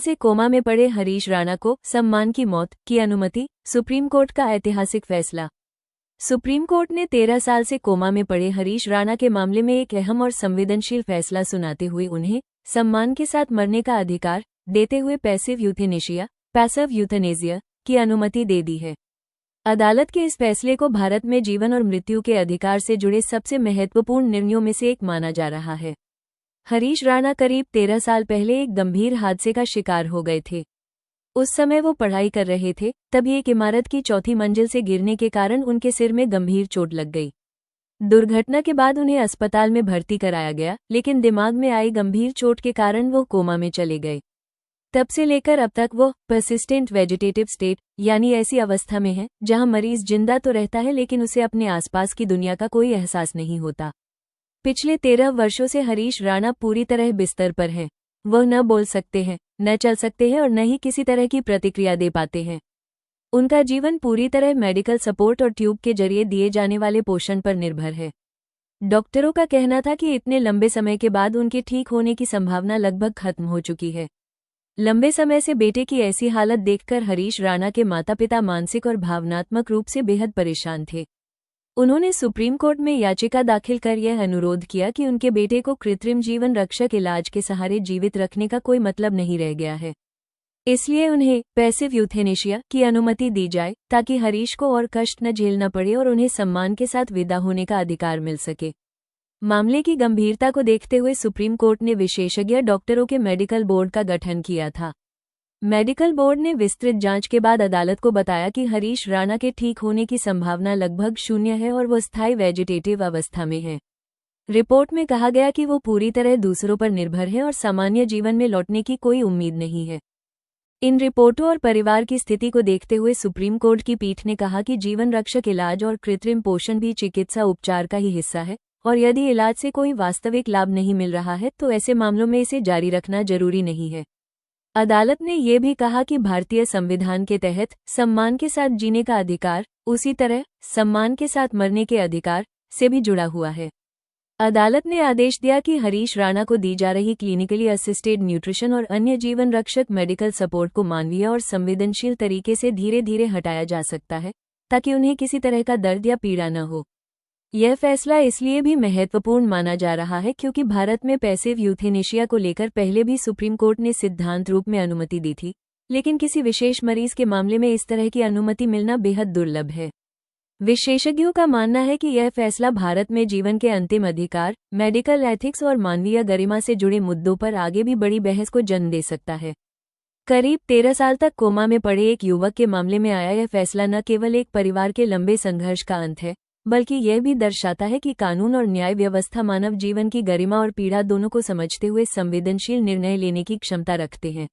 से कोमा में पड़े हरीश राणा को सम्मान की मौत की अनुमति, सुप्रीम कोर्ट का ऐतिहासिक फैसला। सुप्रीम कोर्ट ने 13 साल से कोमा में पड़े हरीश राणा के मामले में एक अहम और संवेदनशील फैसला सुनाते हुए उन्हें सम्मान के साथ मरने का अधिकार देते हुए पैसिव यूथेनेसिया की अनुमति दे दी है। अदालत के इस फैसले को भारत में जीवन और मृत्यु के अधिकार से जुड़े सबसे महत्वपूर्ण निर्णयों में से एक माना जा रहा है। हरीश राणा करीब 13 साल पहले एक गंभीर हादसे का शिकार हो गए थे। उस समय वो पढ़ाई कर रहे थे, तभी एक इमारत की चौथी मंजिल से गिरने के कारण उनके सिर में गंभीर चोट लग गई। दुर्घटना के बाद उन्हें अस्पताल में भर्ती कराया गया, लेकिन दिमाग में आई गंभीर चोट के कारण वो कोमा में चले गए। तब से लेकर अब तक वो परसिस्टेंट वेजिटेटिव स्टेट यानी ऐसी अवस्था में है जहां मरीज जिंदा तो रहता है लेकिन उसे अपने आसपास की दुनिया का कोई एहसास नहीं होता। पिछले 13 वर्षों से हरीश राणा पूरी तरह बिस्तर पर हैं। वह न बोल सकते हैं, न चल सकते हैं और न ही किसी तरह की प्रतिक्रिया दे पाते हैं। उनका जीवन पूरी तरह मेडिकल सपोर्ट और ट्यूब के जरिए दिए जाने वाले पोषण पर निर्भर है। डॉक्टरों का कहना था कि इतने लंबे समय के बाद उनके ठीक होने की संभावना लगभग खत्म हो चुकी है। लंबे समय से बेटे की ऐसी हालत देखकर हरीश राणा के माता-पिता मानसिक और भावनात्मक रूप से बेहद परेशान थे। उन्होंने सुप्रीम कोर्ट में याचिका दाखिल कर यह अनुरोध किया कि उनके बेटे को कृत्रिम जीवन रक्षक इलाज के सहारे जीवित रखने का कोई मतलब नहीं रह गया है। इसलिए उन्हें पैसिव यूथेनेशिया की अनुमति दी जाए ताकि हरीश को और कष्ट न झेलना पड़े और उन्हें सम्मान के साथ विदा होने का अधिकार मिल सके। मामले की गंभीरता को देखते हुए सुप्रीम कोर्ट ने विशेषज्ञ डॉक्टरों के मेडिकल बोर्ड का गठन किया था। मेडिकल बोर्ड ने विस्तृत जांच के बाद अदालत को बताया कि हरीश राणा के ठीक होने की संभावना लगभग 0 है और वो स्थायी वेजिटेटिव अवस्था में है। रिपोर्ट में कहा गया कि वो पूरी तरह दूसरों पर निर्भर है और सामान्य जीवन में लौटने की कोई उम्मीद नहीं है। इन रिपोर्टों और परिवार की स्थिति को देखते हुए सुप्रीम कोर्ट की पीठ ने कहा कि जीवन रक्षक इलाज और कृत्रिम पोषण भी चिकित्सा उपचार का ही हिस्सा है और यदि इलाज से कोई वास्तविक लाभ नहीं मिल रहा है तो ऐसे मामलों में इसे जारी रखना जरूरी नहीं है। अदालत ने यह भी कहा कि भारतीय संविधान के तहत सम्मान के साथ जीने का अधिकार उसी तरह सम्मान के साथ मरने के अधिकार से भी जुड़ा हुआ है। अदालत ने आदेश दिया कि हरीश राणा को दी जा रही क्लिनिकली असिस्टेड न्यूट्रिशन और अन्य जीवन रक्षक मेडिकल सपोर्ट को मानवीय और संवेदनशील तरीके से धीरे धीरे हटाया जा सकता है ताकि उन्हें किसी तरह का दर्द या पीड़ा न हो। यह फैसला इसलिए भी महत्वपूर्ण माना जा रहा है क्योंकि भारत में पैसिव यूथेनेशिया को लेकर पहले भी सुप्रीम कोर्ट ने सिद्धांत रूप में अनुमति दी थी, लेकिन किसी विशेष मरीज के मामले में इस तरह की अनुमति मिलना बेहद दुर्लभ है। विशेषज्ञों का मानना है कि यह फैसला भारत में जीवन के अंतिम अधिकार, मेडिकल एथिक्स और मानवीय गरिमा से जुड़े मुद्दों पर आगे भी बड़ी बहस को जन्म दे सकता है। करीब 13 साल तक कोमा में पड़े एक युवक के मामले में आया यह फैसला न केवल एक परिवार के लंबे संघर्ष का अंत है, बल्कि यह भी दर्शाता है कि कानून और न्याय व्यवस्था मानव जीवन की गरिमा और पीड़ा दोनों को समझते हुए संवेदनशील निर्णय लेने की क्षमता रखते हैं।